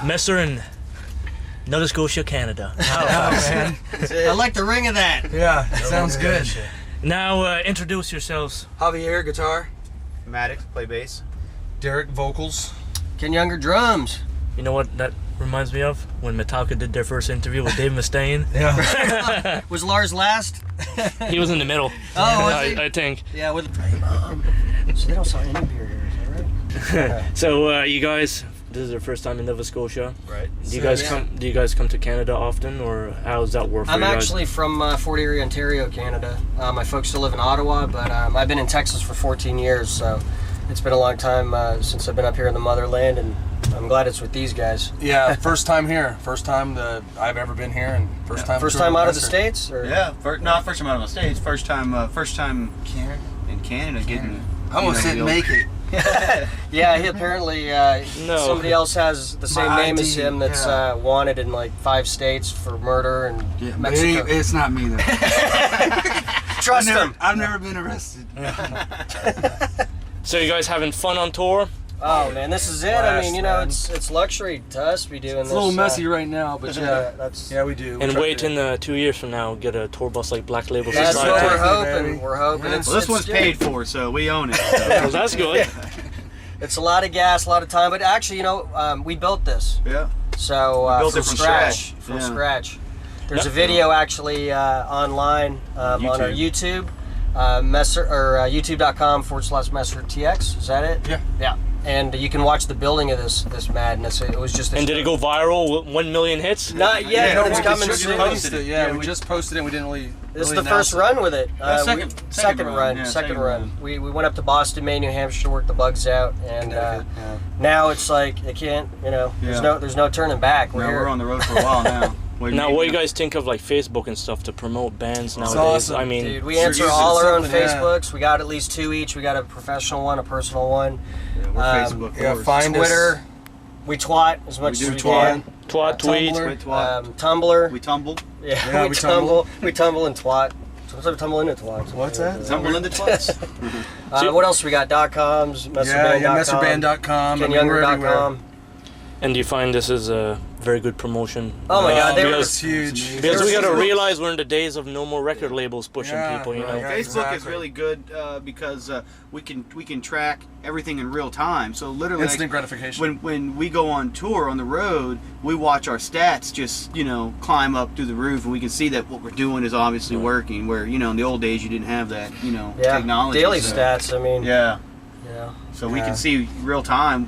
Messer in Nova Scotia, Canada. Halifax. Man. I like the ring of that. Yeah, sounds good. Now introduce yourselves. Javier, guitar. Maddox, play bass. Derek, vocals. Ken Younger, drums. You know what that reminds me of? When Metallica did their first interview with Dave Mustaine. Yeah. Was Lars last? He was in the middle. Oh, was he? I think. Yeah, with. So they don't sell any beer here, is that right? So you guys, this is your first time in Nova Scotia. Right. Do you guys come to Canada often, or how does that work for I'm you guys? actually from Fort Erie, Ontario, Canada. My folks still live in Ottawa, but I've been in Texas for 14 years, so it's been a long time since I've been up here in the motherland, and I'm glad it's with these guys. Yeah, first time here. First time I've ever been here, and first time. First time out of the States? Or? Yeah, not first time out of the States. First time in Canada getting. I almost didn't make it. Yeah, he apparently somebody else has the same name as him that's wanted in like 5 states for murder and Mexico. It's not me though. Trust him. I've never been arrested. So you guys having fun on tour? Oh man, this is it. I mean, you know, it's luxury to us to be doing this. It's a little messy right now, but yeah, we do. And wait in 2 years from now, get a tour bus like Black Label That's Society. what we're hoping. We're hoping. Well, this one's paid for, so we own it. So. Well, that's good. It's a lot of gas, a lot of time, but actually, you know, we built this. Yeah. So built from it from scratch. scratch. From scratch. There's a video actually online on our YouTube, youtube.com/MesserTX. Is that it? Yeah. Yeah. And you can watch the building of this madness. It was just. And did it go viral? 1 million hits? Not yet, but it's coming soon. We just posted it. We didn't really. This is the first run with it. Second run. We went up to Boston, Maine, New Hampshire to work the bugs out, and now it's like it can't. You know, there's no turning back. We're on the road for a while now. Now, what do you guys think of like Facebook and stuff to promote bands nowadays? Awesome. I mean, dude, we answer all our own Facebooks. We got at least 2 each. We got a professional one, a personal one. Yeah, we're Facebook. Yeah, find Twitter. us. We twat as much as we can. Twat, tweet. Tumblr. We tumble. Yeah, we tumble. We tumble and twat. Sometimes we tumble into twats. What's that? Tumble into twats. What else we got? .coms, messerband.com, kenyounger.com. And do you find this is a very good promotion? Oh my God, it's huge. Because we got to realize we're in the days of no more record labels pushing people. You know, Facebook is really good because we can track everything in real time. So literally, instant gratification. When we go on tour on the road, we watch our stats just climb up through the roof, and we can see that what we're doing is obviously working. Where in the old days you didn't have that technology. Daily stats. I mean. Yeah. Yeah. So we can see real time.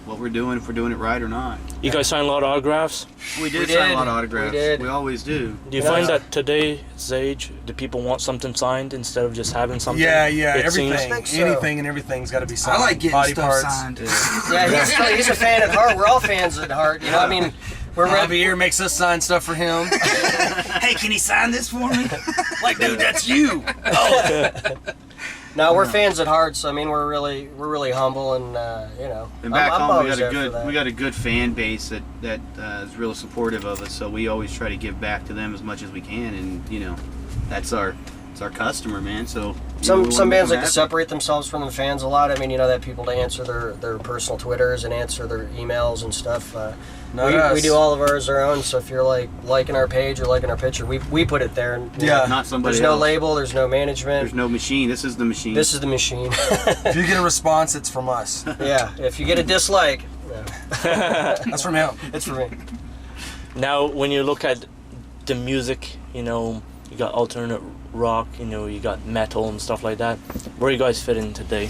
What we're doing, if we're doing it right or not. You guys sign a lot of autographs? We did sign a lot of autographs. We did. We always do. Do you find that today's age, do people want something signed instead of just having something? Yeah, it everything. seems- Anything and everything's got to be signed. I like getting body stuff parts. signed. Yeah, he's a fan at heart. We're all fans at heart. You know, I mean, we're Javier makes us sign stuff for him. Hey, can he sign this for me? Like, dude, that's you. No, we're fans at heart. So I mean, we're really humble, and And back I'm home, we always got there for that. we got a good fan base that is real supportive of us. So we always try to give back to them as much as we can, and that's our customer, man. So Some bands like to separate themselves from the fans a lot. I mean, that people to answer their personal Twitters and answer their emails and stuff. We do all of ours our own. So if you're liking our page or liking our picture, we put it there. And, not somebody There's no else. label. There's no management. There's no machine. This is the machine. This is the machine. If you get a response, it's from us. Yeah. If you get a dislike, That's from him. it's for me. Now, when you look at the music, you got alternate rock, you got metal and stuff like that. Where you guys fit in today?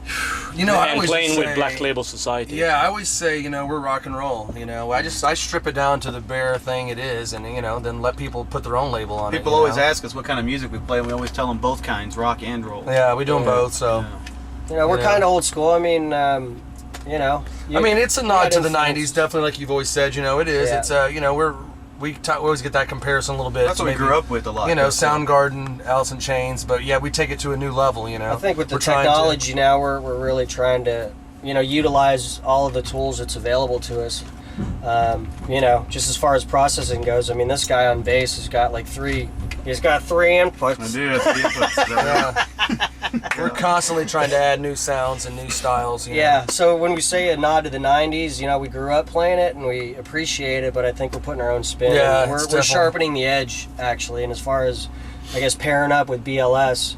I And always playing say, with Black Label Society. Yeah, I always say, we're rock and roll. I strip it down to the bare thing it is, and then let people put their own label on it. People always ask us what kind of music we play, and we always tell them both kinds, rock and roll. Yeah, we do them both. So, We're kind of old school. I mean, it's a nod to the influence. '90s, definitely, like you've always said. It is. Yeah. It's we always get that comparison a little bit. That's what we grew up with a lot. Soundgarden, Alice in Chains, but yeah, we take it to a new level. I think with the technology now, we're really trying to utilize all of the tools that's available to us. Just as far as processing goes, I mean, this guy on bass has got three inputs. I do have 3 inputs. We're constantly trying to add new sounds and new styles. Yeah, so when we say a nod to the 90s, we grew up playing it and we appreciate it, but I think we're putting our own spin. Yeah, We're sharpening the edge, actually. And as far as, I guess, pairing up with BLS,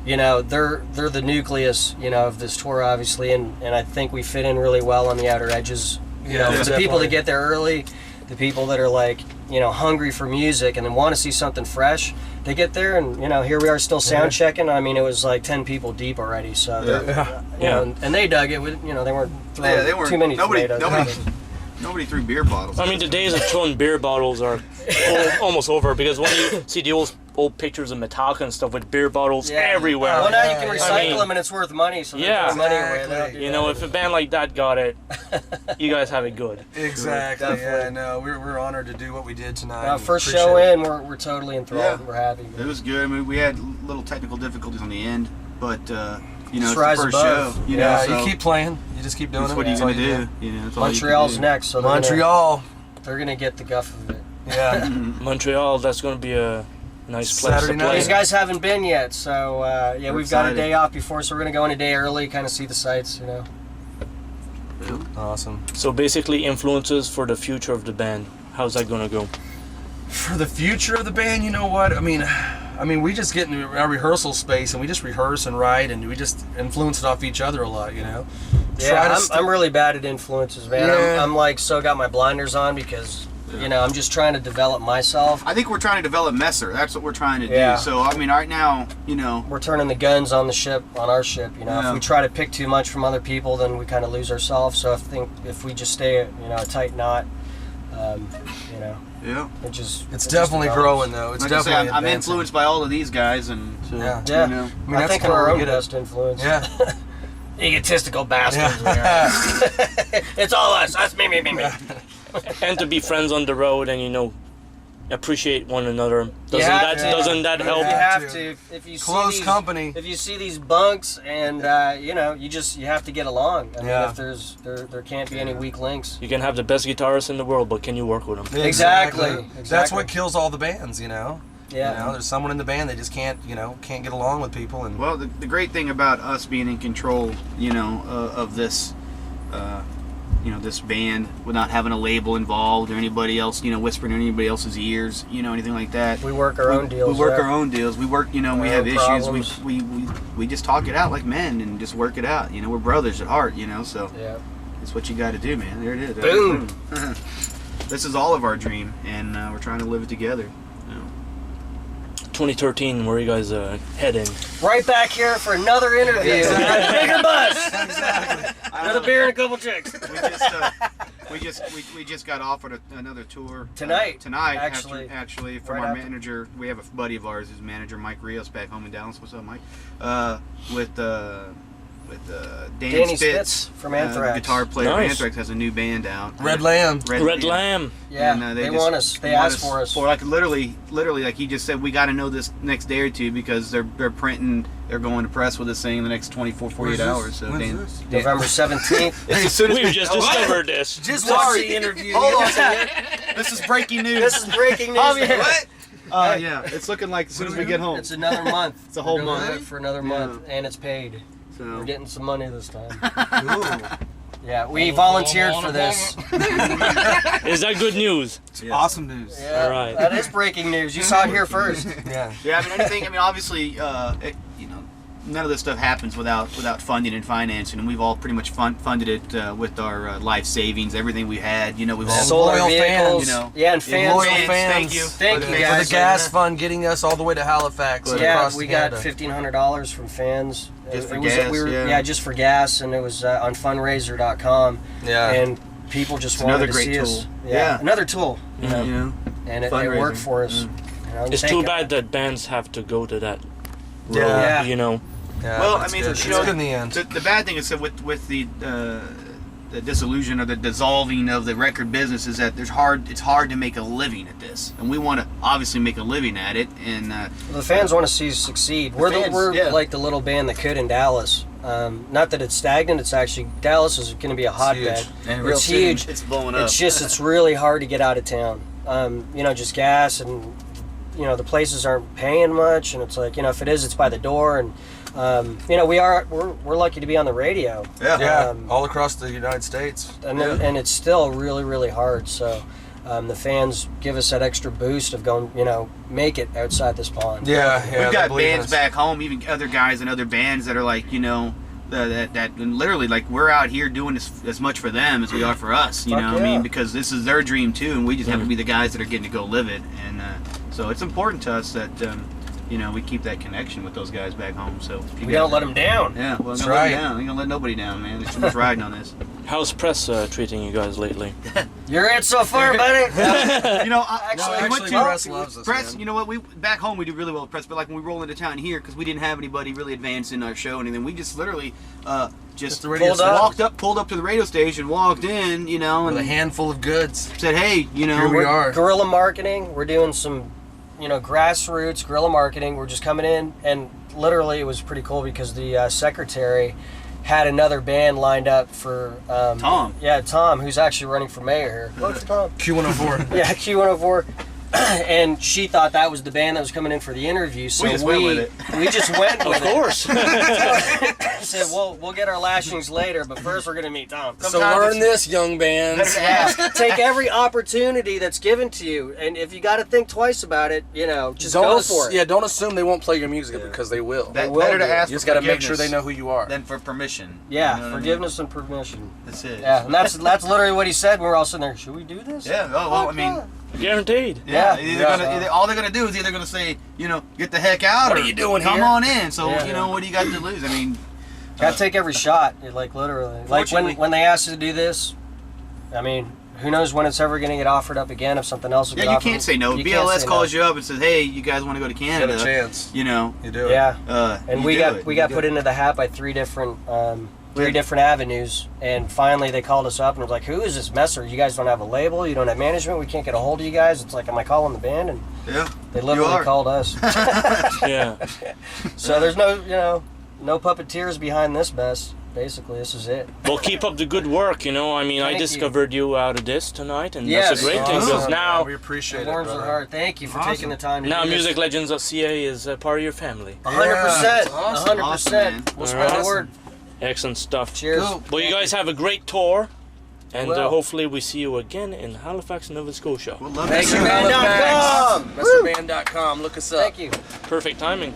they're the nucleus, of this tour, obviously, and I think we fit in really well on the outer edges. For the people that get there early, the people that are like, hungry for music and then want to see something fresh, they get there and, here we are still sound checking. I mean, it was like 10 people deep already, so, and they dug it with, they weren't throwing too many tomatoes. Nobody threw beer bottles. I mean, the days of throwing beer bottles are almost over, because when you see the old pictures of Metallica and stuff with beer bottles everywhere. Well, now you can recycle them and it's worth money, so they're money away. If a band like that got it, you guys have it good. Exactly. Yeah, no, we're honored to do what we did tonight. First show in, we're totally enthralled. Yeah. We're happy. It was good. I mean, we had little technical difficulties on the end, but it's the rise first above. show. So you keep playing. You just keep doing it. What are you gonna do? That's all Montreal's you can do. next, so they're gonna get the guff of it. Yeah. Montreal, that's going to be a nice place Saturday to night. play. These guys haven't been yet, so we've got a day off before, so we're gonna go in a day early, kind of see the sights. Awesome. So basically, influences for the future of the band. How's that going to go? For the future of the band, you know what? I mean, we just get in our rehearsal space and we just rehearse and write, and we just influence it off each other a lot, Yeah, I'm really bad at influences, man. Yeah. I'm like got my blinders on because I'm just trying to develop myself. I think we're trying to develop Messer. That's what we're trying to Yeah. do. So I mean, right now, we're turning the guns on our ship. If we try to pick too much from other people, then we kind of lose ourselves. So I think if we just stay, a tight knot, Yeah. It's definitely growing though. It's Like I say, definitely. I'm influenced by all of these guys, and so, Yeah. Yeah. I mean, I that's think where we're our we own get it. best influence. Yeah. Egotistical bastards. we are. It's all us. Us, me. And to be friends on the road and, appreciate one another. Doesn't that help? You have to. If you Close see these, company. If you see these bunks, and you have to get along. I mean, if there can't be any weak links. You can have the best guitarist in the world, but can you work with them? Exactly. That's what kills all the bands, Yeah. There's someone in the band they just can't get along with people. And well, the great thing about us being in control, of this, this band, without having a label involved or anybody else, whispering in anybody else's ears, anything like that. We work our own deals. We work our own deals. We work, we have issues. problems. We just talk it out like men and just work it out. We're brothers at heart, so Yeah. it's what you got to do, man. There it is. Boom. This is all of our dream, and we're trying to live it together. 2013, where are you guys heading? Right back here for another interview. Bigger bus. Another beer and a couple chicks. We just got offered another tour Tonight, actually from Right our after. manager. We have a buddy of ours, his manager Mike Rios, back home in Dallas. What's up, Mike? With Danny Spitz from Anthrax. the guitar player of Nice. Anthrax, has a new band out. Red Lamb. Red Lamb. Yeah, And, they just want us. They want asked for us. For like literally, like he just said, we got to know this next day or two because they're printing, they're going to press with this thing in the next 24, 48 hours. So When's Dan, this? November 17th. as soon as We've just discovered this. Just Watch watch the interview. Hold on a second. This is breaking news. This is breaking news. What? Yeah, it's looking like as soon as we get home. It's another month. It's a whole We're doing month. it for another month, and it's paid. So We're getting some money this time. Ooh. Yeah, we volunteered for this. Is that good news? Awesome news. Yeah, All right. that is breaking news. You saw it here first. Yeah. yeah, obviously, none of this stuff happens without funding and financing, and we've all pretty much funded it with our life savings, everything we had. We've all Solar Loyal vehicles. fans, Yeah, and fans. Loyal fans, fans. thank you. Thank you, For guys. the gas fund getting us all the way to Halifax. and Yeah, across we got Canada. $1,500 from fans. Just for It was- gas, we were- yeah. just for gas, and it was on fundraiser.com. Yeah. And people just It's wanted another to great see us. tool. Yeah, Yeah. another tool. Mm-hmm. And it Fundraising. worked for us. It's too bad that bands have to go to that road, Yeah. Yeah. Yeah, Well, it's I mean, good. it's It's good in the end. The bad thing is that with the disillusion or the dissolving of the record business is that it's hard to make a living at this, and we want to obviously make a living at it. And The fans want to see us succeed. We're yeah. like the little band that could in Dallas. Not that it's stagnant. It's actually Dallas is going to be a hotbed. huge. and It's huge. It's blowing up. It's really hard to get out of town. Just gas and the places aren't paying much, and it's like if it is, it's by the door, and you know, we're lucky to be on the radio. Yeah, all across the United States. And it's still really, really hard. So the fans give us that extra boost of going, you know, make it outside this pond. Yeah. We've got bands back home, even other guys in other bands that are like, you know, that literally, like, we're out here doing as much for them as we are for us, you know what I mean? Because this is their dream too, and we just have to be the guys that are getting to go live it. And so it's important to us that, you know, we keep that connection with those guys back home. So we don't let them down. Yeah, well, that's don't right. let them down. We ain't gonna let nobody down, man. There's too much riding on this. How's press treating you guys lately? You're it so far, buddy. You know, actually, press loves us, press. man. You know what? We back home we do really well with press, but like when we roll into town here, because we didn't have anybody really advanced in our show and anything, we just literally just pulled up to the radio station, walked in, you know, and with a handful of goods. Said, hey, you know, here we are. Guerrilla marketing. We're doing some, you know, grassroots guerrilla marketing. We're just coming in, and literally it was pretty cool because the secretary had another band lined up for Tom. Yeah, Tom, who's actually running for mayor here. What's Tom? Q104. Yeah, Q104. And she thought that was the band that was coming in for the interview, so we just went with it. We just went with it. Of course. Said, well, we'll get our lashings later, but first we're gonna meet Tom. So learn this, young bands. Yeah, take every opportunity that's given to you, and if you got to think twice about it, you know, just go for it. Yeah, don't assume they won't play your music because they will. Better to ask. You just got to make sure they know who you are. Than for permission. Yeah, You know what I forgiveness and permission. That's it. Yeah, and that's literally what he said. We were all sitting there. Should we do this? Yeah. Oh well, I mean. Guaranteed. Yeah, Yeah. all they're gonna do is either gonna say, you know, get the heck out, What or are you doing come here? on in. So Yeah. you know, what do you got to lose? I mean, Gotta take every shot, like literally. Like Fortunately- when they asked us to do this, I mean, who knows when it's ever gonna get offered up again if something else will get yeah, you offered. can't say no. You can't BLS say calls no. you up and says, hey, you guys want to go to Got Canada? a chance. You know, You do it. Yeah, and you we do got it. we You got do put it. into the hat by three different avenues, and finally they called us up and was like, "Who is this messer? You guys don't have a label, you don't have management, we can't get a hold of you guys." It's like, am I calling the band? And Yeah. they literally are. called us. Yeah. So there's no, you know, no puppeteers behind this mess. Basically, this is it. Well, keep up the good work, you know. I mean, I Thank you. discovered you out of this tonight, and Yes. that's a great thing, Awesome. because now, we appreciate The it. worms are brother. hard. Thank you for taking the time to now do this. musiclegends.ca is a part of your family. 100%. Awesome. 100%. We'll spread the Awesome. word. Excellent stuff. Cheers. Cool. Well, you guys have a great tour, and Will. hopefully we see you again in Halifax, Nova Scotia. We'll love Thank to you, see Band.com. Halifax. MesserBand.com. Look us up. Thank you. Perfect timing.